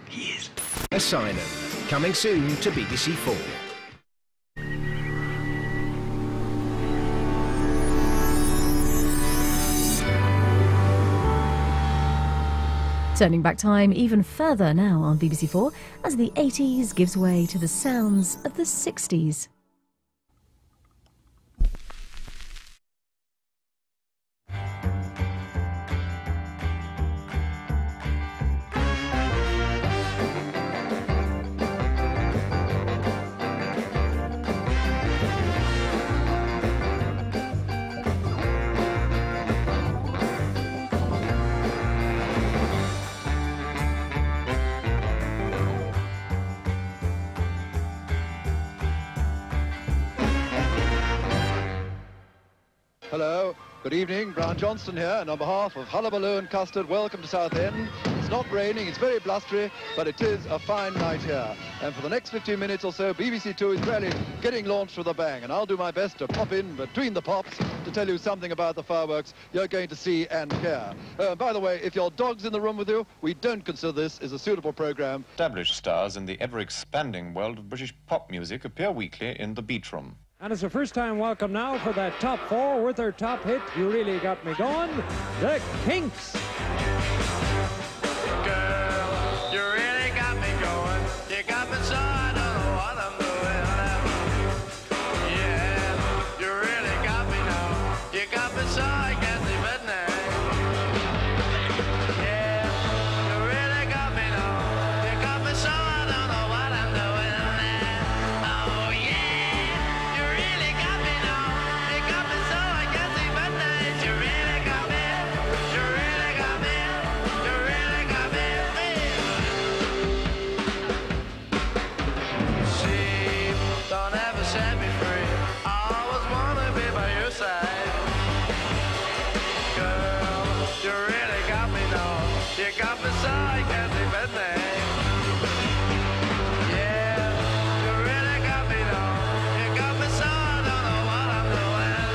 He is. VHS-CINEMA, coming soon to BBC4. Turning back time even further now on BBC4 as the 80s gives way to the sounds of the 60s. Hello, good evening, Brian Johnston here, and on behalf of Hullabaloo and Custard, welcome to Southend. It's not raining, it's very blustery, but it is a fine night here. And for the next 15 minutes or so, BBC2 is really getting launched with a bang, and I'll do my best to pop in between the pops to tell you something about the fireworks you're going to see and hear. By the way, if your dog's in the room with you, we don't consider this as a suitable programme. Established stars in the ever-expanding world of British pop music appear weekly in the Beat Room. And it's a first-time welcome now for that top four with their top hit, You Really Got Me Going, the Kinks. Girl, you really got me going. You got me so I don't know what I'm doing. Yeah, you really got me now. You got me so I can't sleep at night. Yeah, you really got me now. You got me so I don't know what I'm doing. Oh yeah, you really got me now. You got me so I can't sleep at night. You really got me. You really got me. You really got me. See, don't ever set me free. I always wanna be by your side. Girl, you really got me now. You got me so I can't sleep at night. Yeah, you really got me now. You got me so I don't know what I'm doing.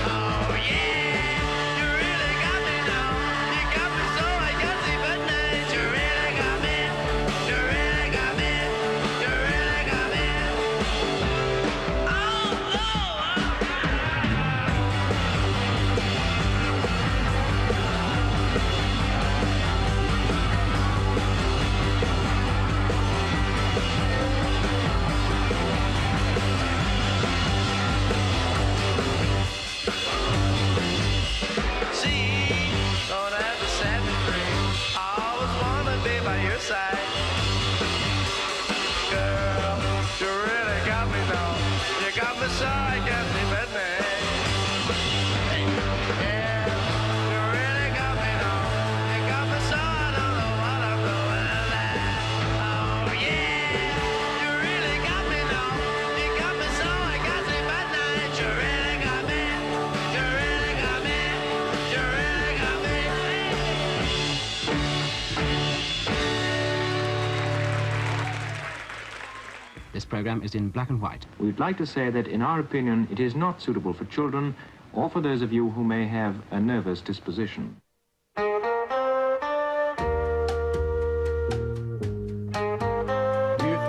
Oh yeah, you really got me now. You got me so I can't sleep at night. You really got me. You really got me. You really got me. Oh Lord. See, don't have to set me free. I always wanna be by your side. Girl, you really got me now. You got me so I can't sleep at night. Yeah, you really got me now. You got me so I don't know what I'm doing. Oh yeah, you really got me now. You got me so I can't sleep at night. You really got me. You really got me. You really got me. This program is in black and white. We'd like to say that, in our opinion, it is not suitable for children or for those of you who may have a nervous disposition. If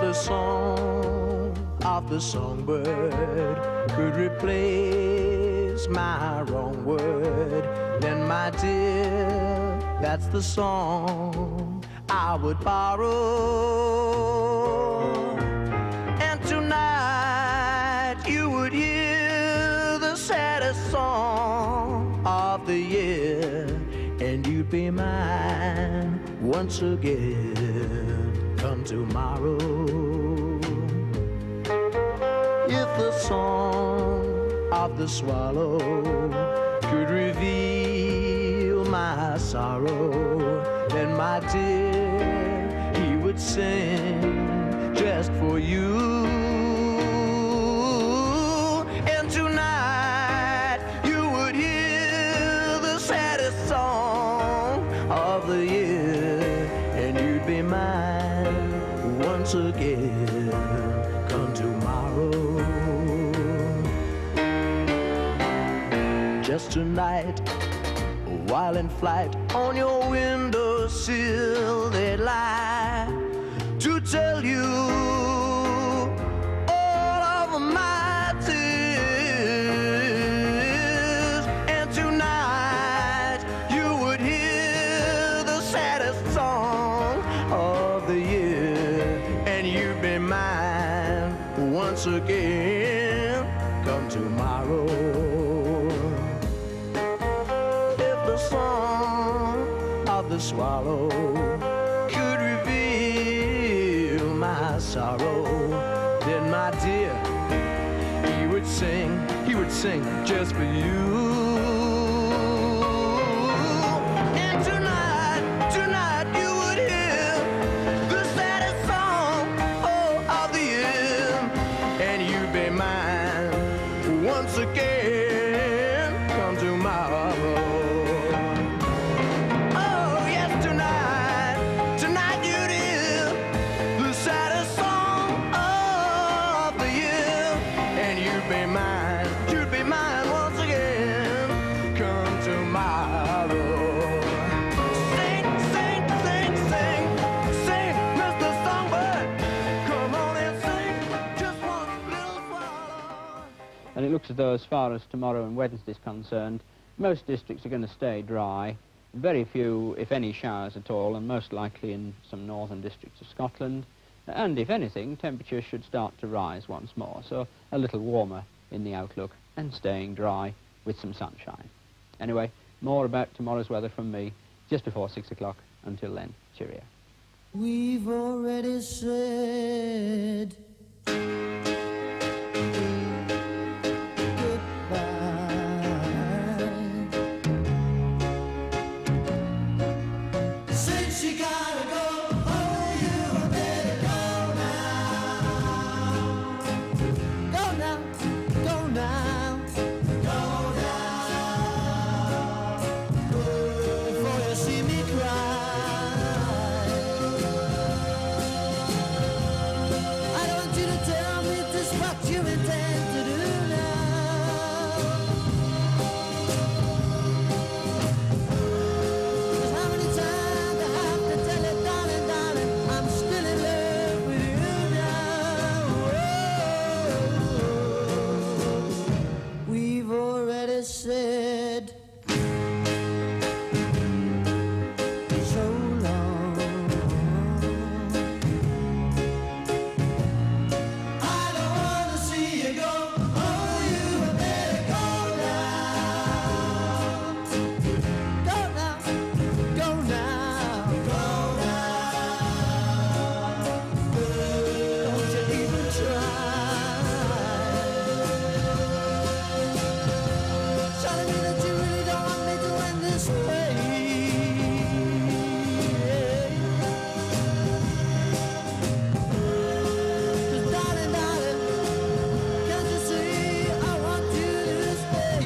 the song of the songbird could replace my wrong word, then my dear, that's the song I would borrow. And tonight you would hear the saddest song of the year, and you'd be mine once again come tomorrow. If the song of the swallow could reveal my sorrow, then my dear, he would sing just for you. And tonight you would hear the saddest song of the year, and you'd be mine once again come tomorrow. Just tonight, while in flight on your windowsill they'd lie, tell you all of my tears, and tonight you would hear the saddest song of the year, and you'd be mine once again come tomorrow. If the song of the swallow could reveal my sorrow, then my dear, he would sing just for you. And tonight you would hear the saddest song, oh, of the year, and you'd be mine once again come tomorrow. Oh yes, tonight you'd hear the saddest song of the year, and you'd be mine once again come tomorrow. Sing, sing, sing, sing, sing, Mr. Songbird, come on and sing just one little swallow. And it looks as though, as far as tomorrow and Wednesday is concerned, most districts are going to stay dry. Very few, if any, showers at all, and most likely in some northern districts of Scotland. And if anything, temperatures should start to rise once more, so a little warmer in the outlook and staying dry with some sunshine. Anyway, more about tomorrow's weather from me just before 6 o'clock. Until then, cheerio. We've already said goodbye. Since you gotta go, oh, you better go now. Go now, go now, go now. Before you see me cry. I don't want you to tell me just what you intend to do now. 'Cause how many times I have to tell you, darling, darling, I'm still in love with you now. We've already said so long. I don't wanna see you go. Oh, you better go now. Go now, go now, go now. Don't you even try. Telling me that you really don't want me to end this way. Cause darling, darling, can't you see I want you to stay?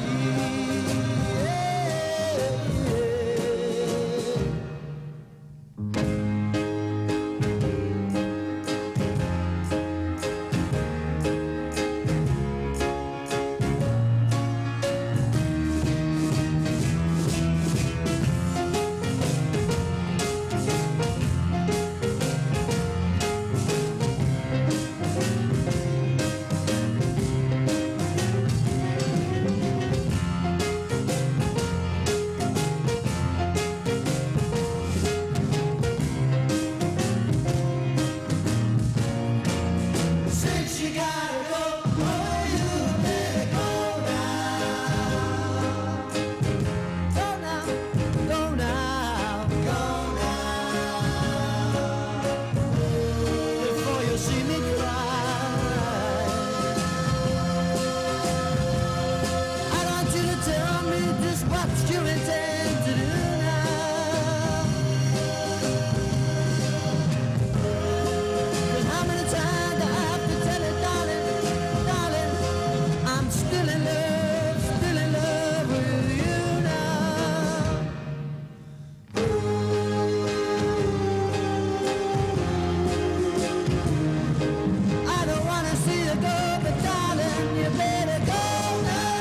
Since you gotta go, oh, you better go now. Go now, go now, go now. Before you see me cry. I want you to tell me just what you intend to do now. 'Cause how many times I have to tell you, darling, darling, I'm still in love with you now. I don't wanna see you go, but darling, you better go now.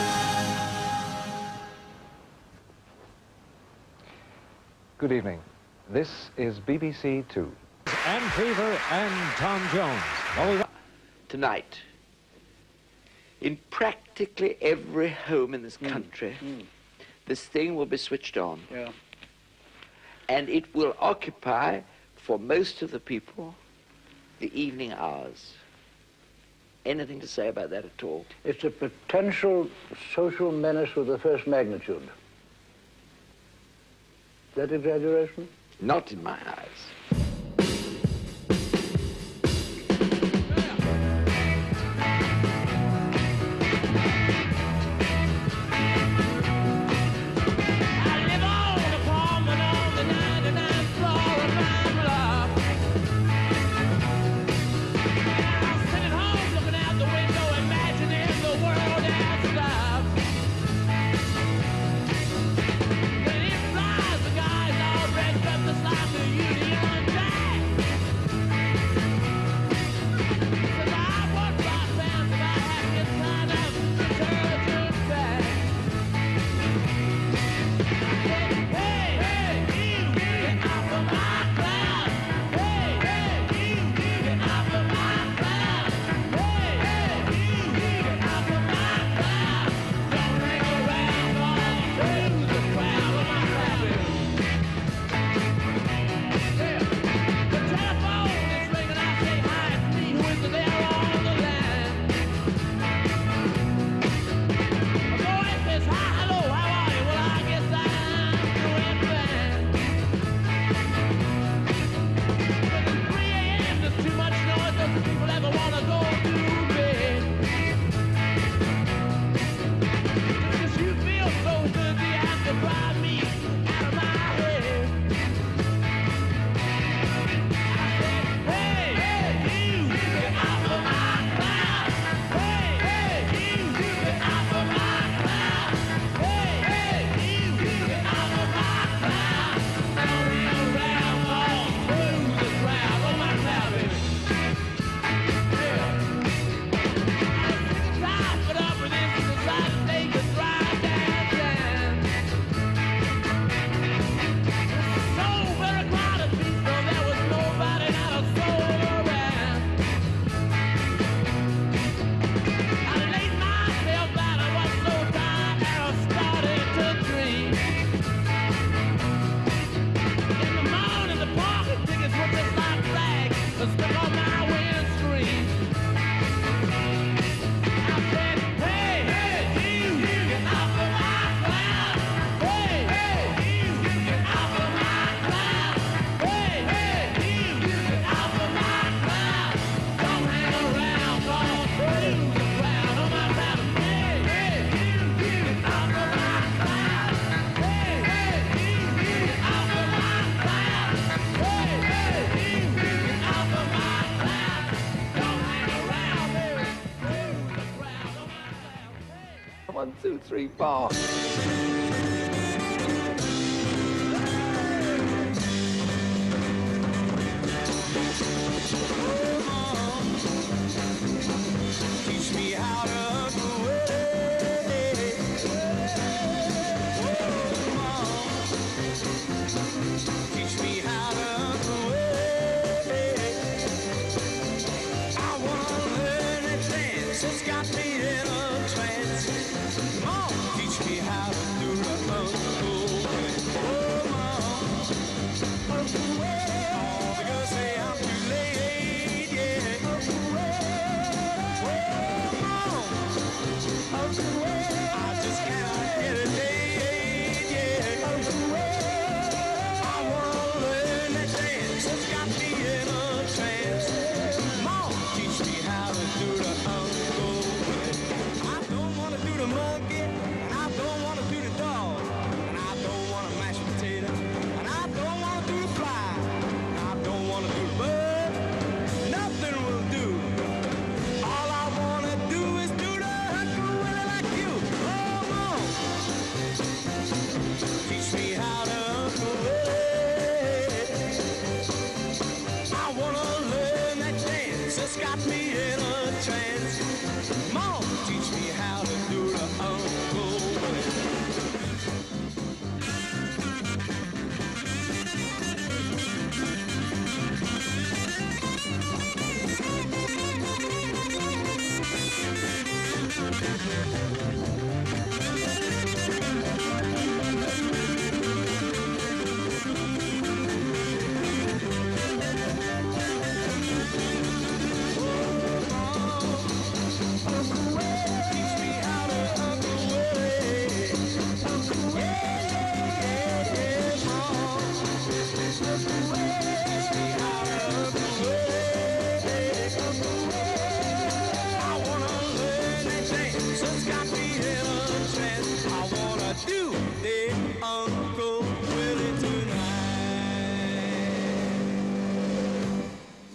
Good evening. This is BBC 2. and Fever and Tom Jones. Well, tonight, in practically every home in this country, this thing will be switched on. Yeah. And it will occupy, for most of the people, the evening hours. Anything to say about that at all? It's a potential social menace of the first magnitude. Is that exaggeration? Not in my eyes. One, two, three, four. Teach me how to do it. Teach me how to do it. I want to learn a dance. It's got me in a trance. Come on, teach me how to do it.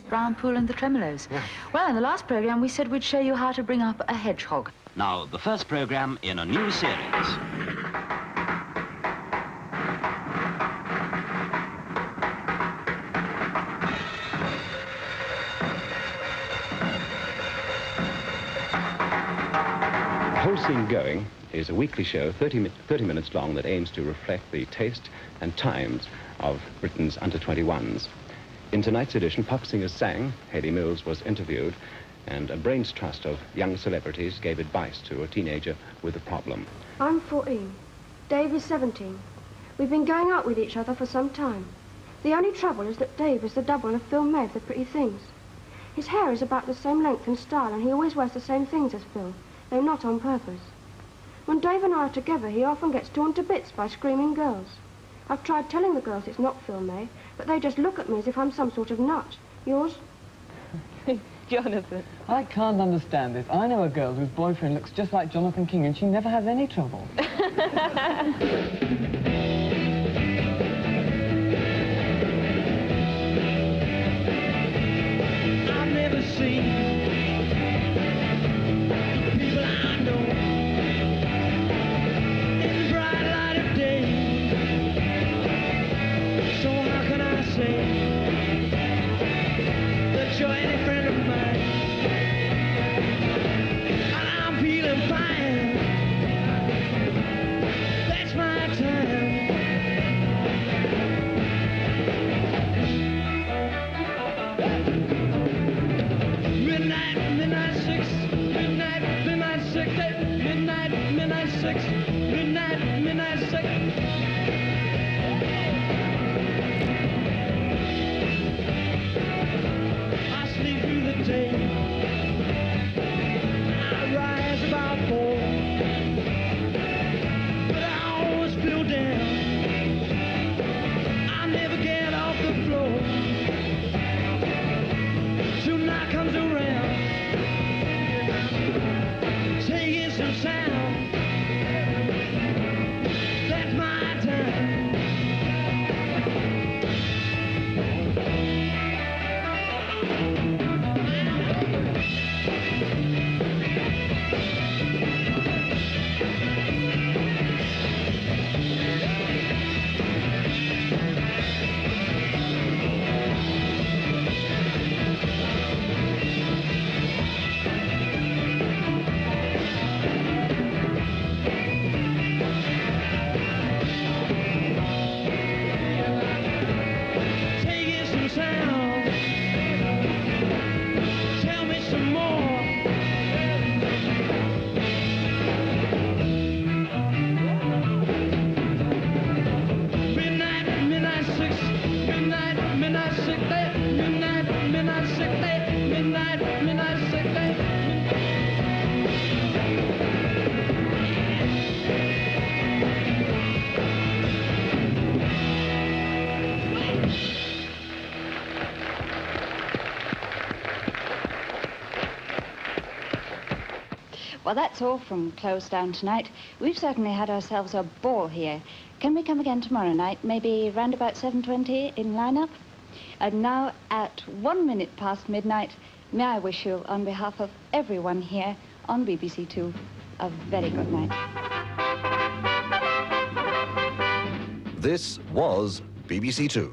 Brown Pool and the Tremolos. Yeah. Well, in the last programme, we said we'd show you how to bring up a hedgehog. Now, the first programme in a new series. Whole Scene Going is a weekly show, 30 minutes long, that aims to reflect the taste and times of Britain's under-21s. In tonight's edition, pop singers sang, Hayley Mills was interviewed, and a brains trust of young celebrities gave advice to a teenager with a problem. I'm 14. Dave is 17. We've been going out with each other for some time. The only trouble is that Dave is the double of Phil May of The Pretty Things. His hair is about the same length and style, and he always wears the same things as Phil, though not on purpose. When Dave and I are together, he often gets torn to bits by screaming girls. I've tried telling the girls it's not Phil May, but they just look at me as if I'm some sort of nut. Yours? Jonathan. I can't understand this. I know a girl whose boyfriend looks just like Jonathan King, and she never has any trouble. I've never seen people I know in the bright light of day. So how can I say that you're any friend of mine? And I'm feeling fine. That's my time. Midnight 6, midnight 6, midnight 6, midnight 6. I sleep through the day. I rise about 4, but I always feel down. I never get off the floor. Till night comes around, taking some sound. That's my time. Taking some sound. Tell me some more. Midnight 6, midnight 6, midnight 6, midnight 6. Well, that's all from Close Down tonight. We've certainly had ourselves a ball here. Can we come again tomorrow night, maybe round about 7:20 in line-up? And now, at 1 minute past midnight, may I wish you, on behalf of everyone here on BBC2, a very good night. This was BBC2.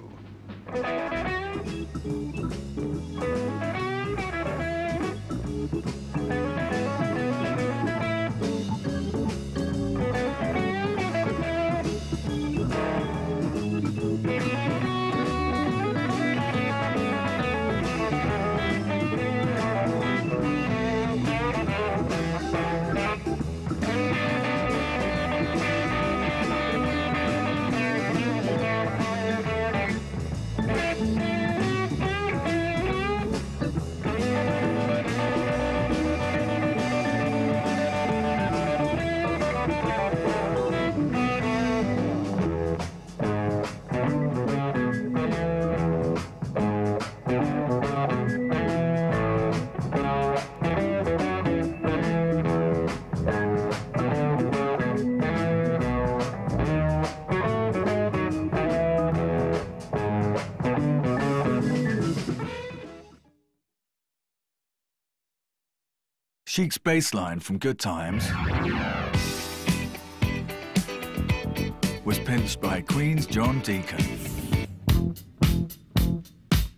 Chic's bass line from Good Times was pinched by Queen's John Deacon.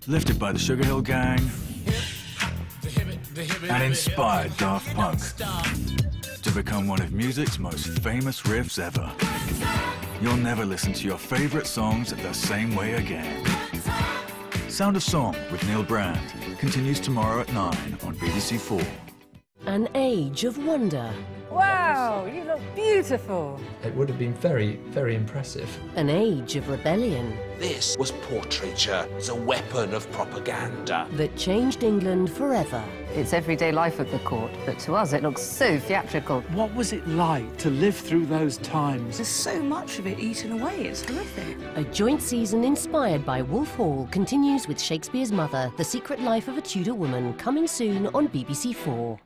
Lifted by the Sugar Hill Gang and inspired Daft Punk to become one of music's most famous riffs ever. You'll never listen to your favourite songs the same way again. Sound of Song with Neil Brand continues tomorrow at 9 on BBC4. An age of wonder. Wow, you look beautiful. It would have been very, very impressive. An age of rebellion. This was portraiture as a weapon of propaganda. That changed England forever. It's everyday life at the court, but to us it looks so theatrical. What was it like to live through those times? There's so much of it eaten away, it's horrific. A joint season inspired by Wolf Hall continues with Shakespeare's mother, The Secret Life of a Tudor Woman, coming soon on BBC4.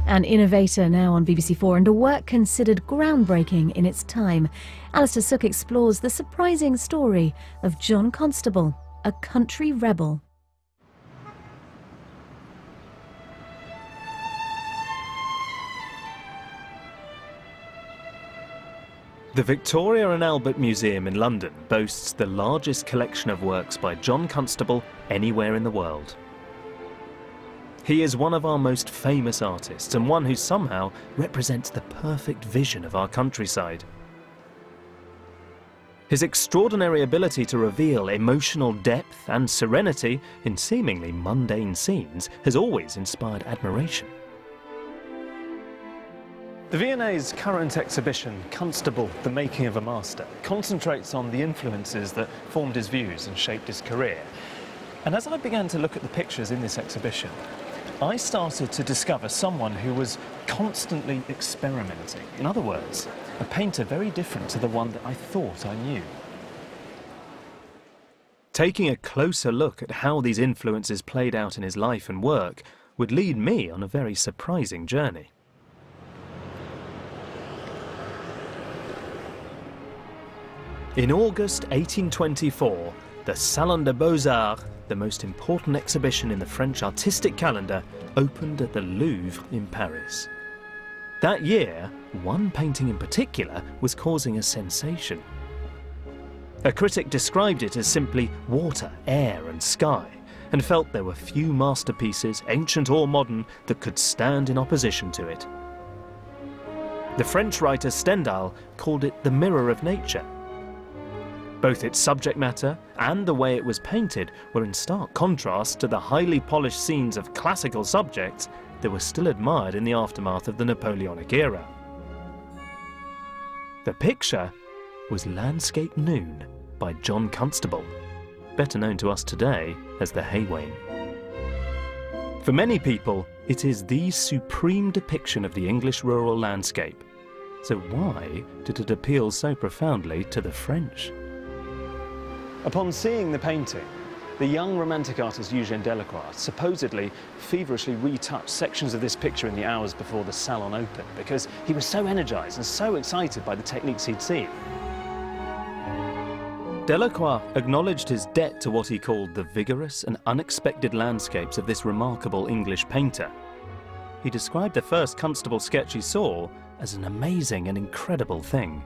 An innovator now on BBC4 and a work considered groundbreaking in its time. Alistair Sooke explores the surprising story of John Constable, a country rebel. The Victoria and Albert Museum in London boasts the largest collection of works by John Constable anywhere in the world. He is one of our most famous artists and one who somehow represents the perfect vision of our countryside. His extraordinary ability to reveal emotional depth and serenity in seemingly mundane scenes has always inspired admiration. The V&A's current exhibition, Constable, The Making of a Master, concentrates on the influences that formed his views and shaped his career. And as I began to look at the pictures in this exhibition, I started to discover someone who was constantly experimenting. In other words, a painter very different to the one that I thought I knew. Taking a closer look at how these influences played out in his life and work would lead me on a very surprising journey. In August 1824, the Salon des Beaux-Arts, the most important exhibition in the French artistic calendar, opened at the Louvre in Paris. That year, one painting in particular was causing a sensation. A critic described it as simply water, air and sky, and felt there were few masterpieces, ancient or modern, that could stand in opposition to it. The French writer Stendhal called it the mirror of nature. Both its subject matter and the way it was painted were in stark contrast to the highly polished scenes of classical subjects that were still admired in the aftermath of the Napoleonic era. The picture was Landscape Noon by John Constable, better known to us today as the Hay Wain. For many people, it is the supreme depiction of the English rural landscape. So why did it appeal so profoundly to the French? Upon seeing the painting, the young romantic artist Eugène Delacroix supposedly feverishly retouched sections of this picture in the hours before the salon opened because he was so energized and so excited by the techniques he'd seen. Delacroix acknowledged his debt to what he called the vigorous and unexpected landscapes of this remarkable English painter. He described the first Constable sketch he saw as an amazing and incredible thing.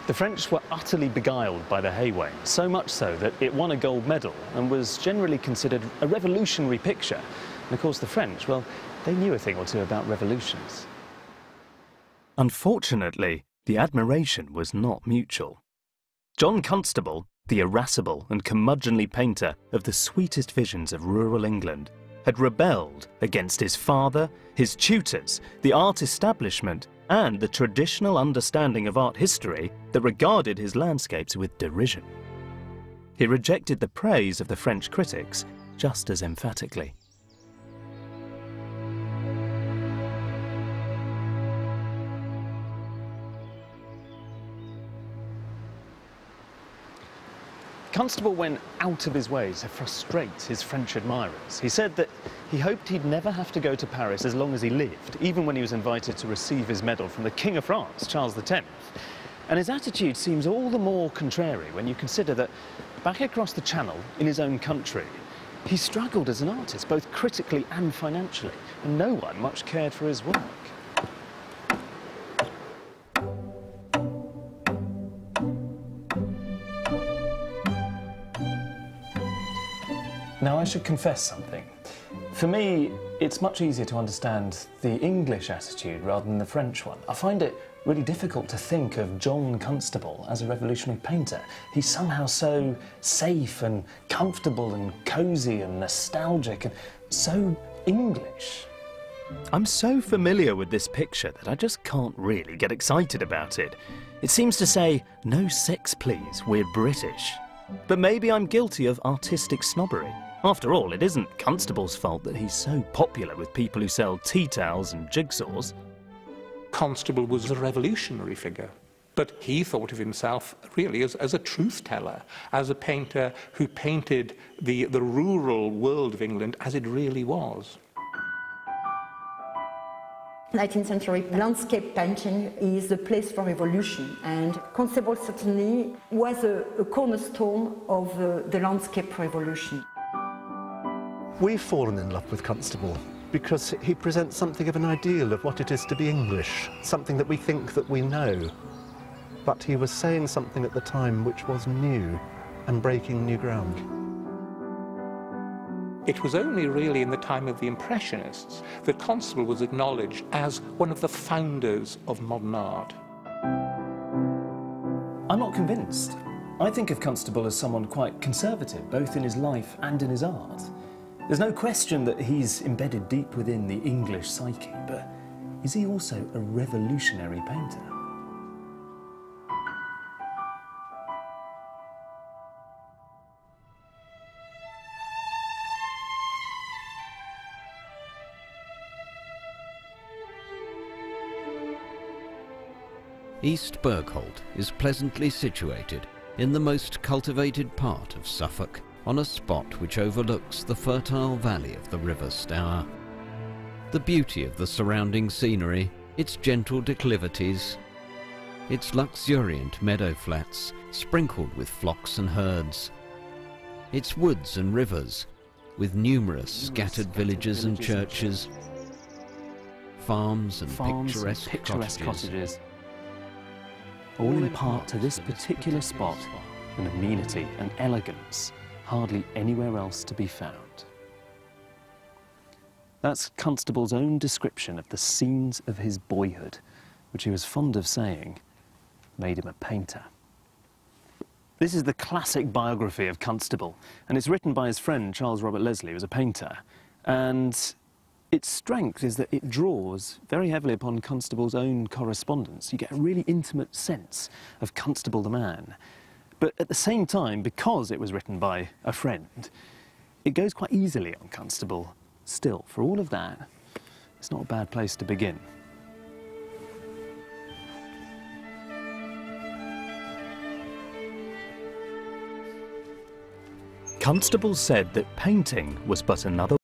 The French were utterly beguiled by the Hay Wain, so much so that it won a gold medal and was generally considered a revolutionary picture. And of course the French, well, they knew a thing or two about revolutions. Unfortunately, the admiration was not mutual. John Constable, the irascible and curmudgeonly painter of the sweetest visions of rural England, had rebelled against his father, his tutors, the art establishment, and the traditional understanding of art history that regarded his landscapes with derision. He rejected the praise of the French critics just as emphatically. Constable went out of his way to frustrate his French admirers. He said that he hoped he'd never have to go to Paris as long as he lived, even when he was invited to receive his medal from the King of France, Charles X. And his attitude seems all the more contrary when you consider that back across the Channel, in his own country, he struggled as an artist, both critically and financially, and no one much cared for his work. Now, I should confess something. For me, it's much easier to understand the English attitude rather than the French one. I find it really difficult to think of John Constable as a revolutionary painter. He's somehow so safe and comfortable and cosy and nostalgic and so English. I'm so familiar with this picture that I just can't really get excited about it. It seems to say, no sex please, we're British. But maybe I'm guilty of artistic snobbery. After all, it isn't Constable's fault that he's so popular with people who sell tea towels and jigsaws. Constable was a revolutionary figure, but he thought of himself really as a truth-teller, as a painter who painted the rural world of England as it really was. 19th century landscape painting is the place for revolution, and Constable certainly was a cornerstone of the landscape revolution. We've fallen in love with Constable because he presents something of an ideal of what it is to be English, something that we think that we know. But he was saying something at the time which was new and breaking new ground. It was only really in the time of the Impressionists that Constable was acknowledged as one of the founders of modern art. I'm not convinced. I think of Constable as someone quite conservative, both in his life and in his art. There's no question that he's embedded deep within the English psyche, but is he also a revolutionary painter? East Bergholt is pleasantly situated in the most cultivated part of Suffolk, on a spot which overlooks the fertile valley of the River Stour. The beauty of the surrounding scenery, its gentle declivities, its luxuriant meadow flats sprinkled with flocks and herds, its woods and rivers with numerous scattered villages and churches, farms and picturesque cottages, all impart to this particular spot an amenity and elegance hardly anywhere else to be found. That's Constable's own description of the scenes of his boyhood, which he was fond of saying made him a painter. This is the classic biography of Constable, and it's written by his friend Charles Robert Leslie, who was a painter. And its strength is that it draws very heavily upon Constable's own correspondence. You get a really intimate sense of Constable the man. But at the same time, because it was written by a friend, it goes quite easily on Constable. Still, for all of that, it's not a bad place to begin. Constable said that painting was but another